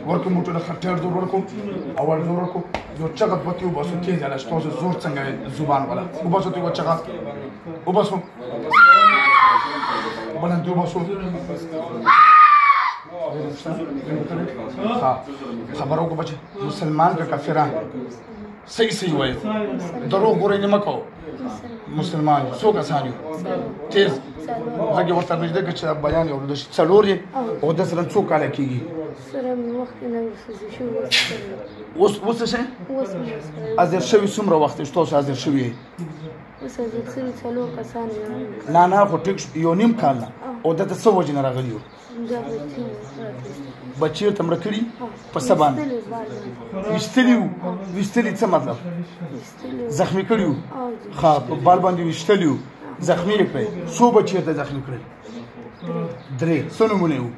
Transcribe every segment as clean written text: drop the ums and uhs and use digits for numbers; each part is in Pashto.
ورکو موټو له خټیر زور ورکو اول زور ورکو یو چغت بطی وباسو تیز علاش تاسو زور څنګه زبان ولا وباسو تی چغت وباسو بلند وباسو ها خبرو کو بچ مسلمان کا کافران صحیح صحیح وایي دروغ ګورئ نه مکو مسلمان څو کسان یو تیز هغه ورته نږدې که چې بیان یې اورېدو شي څلور یې او د سره څو کاله کېږي سره مې وخت نه وسوځي شوی اوس څه شی حاضر شوي څومره وخت چې تاسو حاضر شوي یې اوس حاضر شوي څلور کسان نه خو ټیک یو نیم کال نه او دلته څه وجې نه راغلي یو بچي ورته مړه کړي په څه باندې ویشتلي وو ویشتلي څه مطلب زخمي کړي وو ښه په بال باندې ویشتلي وو زخمي یې کړی څو بچي ورته زخمي کړل درې څه نومونه یې وو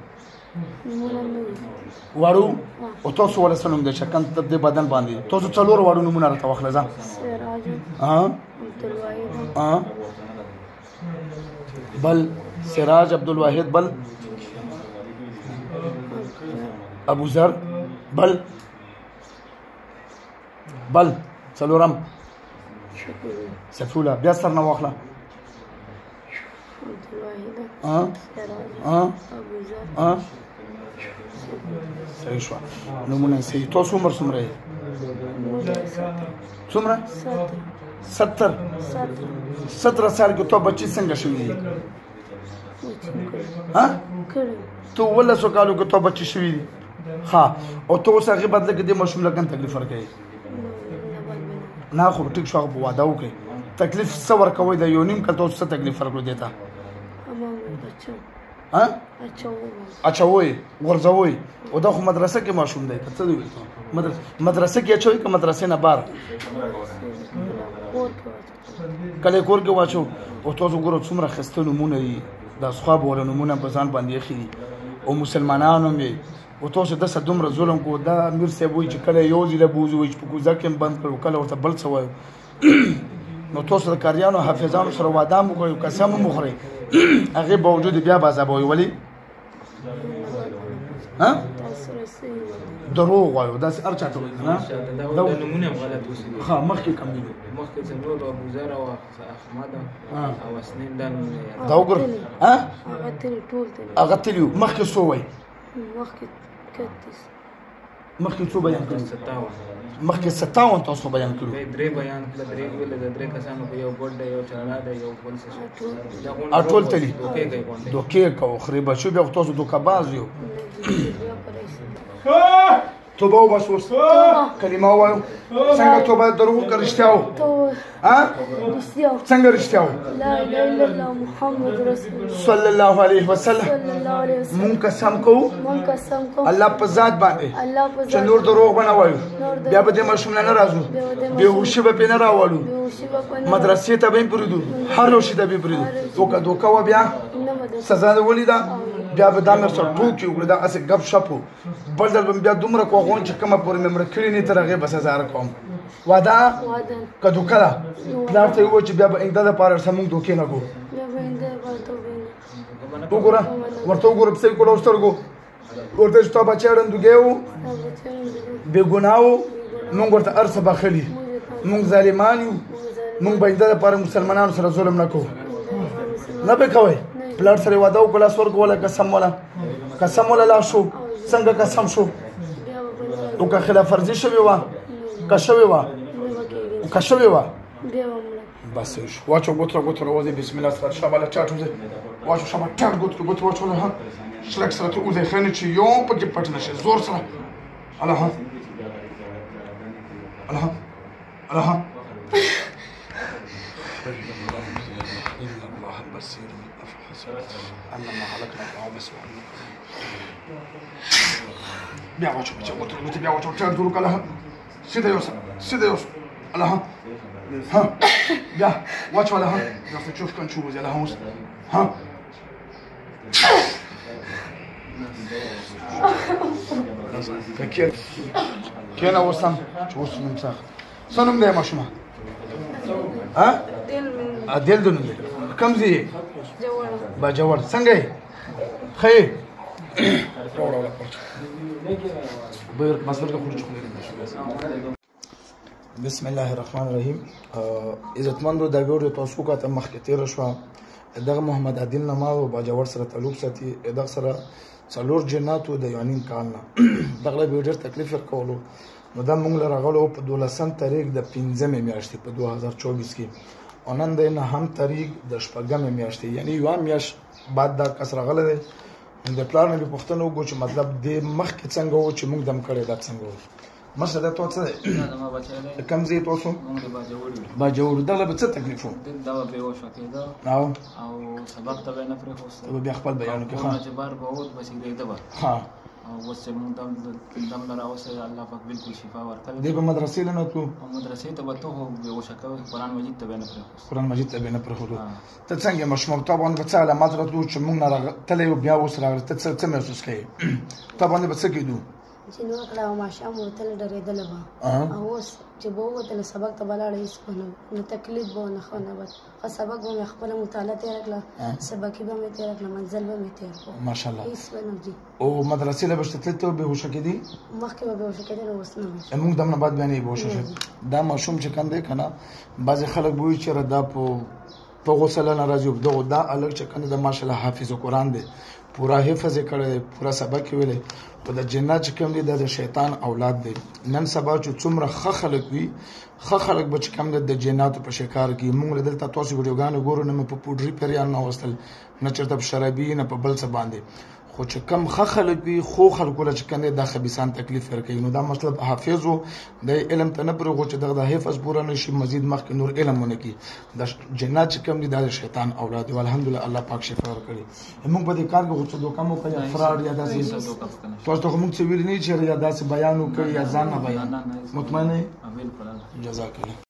واړو او تاسو ولې څه نوم دی چې کوم د بدن باندې تاسو څلور واړو نومونه راته واخله ځه بل سراج عبدالواحد بل ابو ذر بل څلورم سفوله بیا سر نه واخله صحیح شوه نومونه یې صحیح تاسو عمر څومره یې څومره 70 سال کې تو بچي څنګه شوي دي تو ولسو کالو کې تو بچي شوي دي ها او تو اوس هغې بدله کې دې ماشوم له کوم تکلیف ورکوي نه خو ټیک شو هغه په واده وکړئ تکلیف څه ورکوئ د یو نیم کال تاسو څه تکلیف ورکړو دې ته اچوئ غورځوئ او دا خو مدرسه کې ماشوم دی که څه دی مدرسه کې اچوئ که مدرسې نه بار کله کور کې واچو او تاسو ګورو څومره ښایسته نومونه دي د اصحابو والا نومونه په ځان باندې ایښي دي او مسلمانانو مې او تاسو داسې دومره ظلم کو دا امیر صاحب وایي چې کله یو ځای له بوځي وایي چې په کوزه کې هم بند کړو کله ورته بل څه وایو نو تاسو د کاریانو حافظانو سره واده هم وکړئ قسم هم وخورئ هغې باوجود بیا به عذابوئ ولې دروغ وایو داسې هر چاته وایي که نه ښه مخکې کم دي دا وګوره هغه تلي وو مخکې څو وایي مخکې څو بیان کړو مخکې 57 تاسو بیان کړو ټول تلي دوکې کوو خرې بچو بیا تاسو دوکهباز یو توبه وباسو اوس کلمه ووایو څنګه توبه دروغ که رښتیا وو څنګه رښتیا وو صلی الله علیه وسلم مونږ قسم کوو الله په ذات باندې چې نور دروغ به نه وایو بیا به دې ماشوم نه راځو بېهوشي به پرې نه راولو مدرسې ته به یې پرېږدو هر یو شي ته به یې پرېږدو دوکه وه بیا سزا دې ولیده بیا به دا مې سره ټوکې وکړو دا هسې ګپ شپ و بل ځل به مې بیا دومره کوغون چې کومه پورې مې مړه کړي نه تر هغې به سزا راکوم واده که دوکه ده پلار ته یې ووایو چې بیا به اینده دپاره ورسره مونږ دوکې نه کوو وګوره ورته وګوره په صحیح کړو سترګو ورته چې تا بچی ړندوګی و بېګناه و مونږ ورته هر څه بخلي مونږ ظالمان یو مونږ به اینده دپاره مسلمانانو سره ظلم نه کوو نه به کوئ پلار سره واده وکړه لاس ورکوله قسم وله لاس شو څنګه قسم شو او که خلاف ورزي شوې وه که شوې وه بس شو واچو ګوتره وځئ بسم الله سره شابه له ټاټ وځئ واچو شابه ټاټ ګوتره واچوله ها شلک سره ته وځئ ښه نه چې یو پکې پټ نه شي زور سره الله بصير أنما خلقنا عبس بیا واچو بیا واچو ټاټ دروک الله سیده یوسه الله ها بیا واچو الله بیا تشوف كان شو زي الهوس ها كان وسام شو اسمه مسخ صنم ده ماشومه ها دل دنو كم زي باجور څنګه خې بسم الله الرحمن الرحیم. عزتمندو دا ویډیو تاسو کا ته مخکې تیر شو دغه محمد عادل نما او باجوړ سره تعلق ساتي دغه سره څلور جناتو د یانین کال نه دغه ویډیو تکلیف ورکولو نو دا موږ لرغلو په 12 تاریخ د 15 میاشتې په 2024 کې او نن د نهم تاریخ د شپږم میاشتې یعنی یو میاشت بعد دا کس راغله دی د پلان نه پوښتنه وکړو چې مطلب د مخکې څنګه و چې موږ دم کړی دا څنګه و مسله ته څه ده کم زی تاسو باجوړ دغه به څه تکلیف و دا به و شو کېده او سبب ته نه پرې خوسته بیا خپل بیان کې ها جبار به و بس دې ده ها او وسه مون دم نه راوسه الله پاک بالکل شفا ورکړي دې په مدرسې نه تو مدرسې ته به ته به و شکه قرآن مجید ته نه پرې قرآن مجید ته نه پرې ته څنګه مشمول طبعا به څه علامات راتلو چې موږ نه تلې بیا اوس راغله ته څه محسوس کړې طبعا به څه کېدو چې نو کله ماشام ورته ډېرېدل و او اوس چې به وته سبق ته بلاړ هیڅ نو تکلیف به نه خونه بس سبق به خپل مطالعه تیر کړه سبق به مې تیر کړه منزل به مې تیر کړه ماشاءالله هیڅ نه دي او مدرسې له بشته ته به هوښ کېدی مخکې به هوښ کېدل اوس نه موږ دمه بعد باندې به هوښ دا ماشوم چې کنده کنه بعض خلک وایي چې ردا په غسل نه راځي دغه دا الګ چې کنده د ماشاءالله حافظ قرآن دی پورا حفظ کړي پورا سبق ویلې په د جنات چې کوم دي د شیطان اولاد دي نن سبا چې څومره خلک وي خلک به چې کوم د جناتو په شکار کې موږ دلته تاسو ویډیوګانې ګورو نه په پودري پریان نه وستل نه چرته په شرابي نه په بل څه باندې خو چې کم خلک وي خو خلکو له چې کنده د خبيسان تکلیف ورکوي نو دا مطلب حافظو د علم ته نه پرغو چې دغه حفظ پورا نشي مزید مخکې نور علم ونه کی د جنات چې کوم دي د شیطان اولاد او الحمدلله الله پاک شفا ورکړي موږ په دې کار کې څه دوکه مو کوي فراد یا داسې تاسو ته موږ څه ویل نه چې یا داسې بیان وکړي یا ځان نه بیان مطمئنه بالکل جزاک الله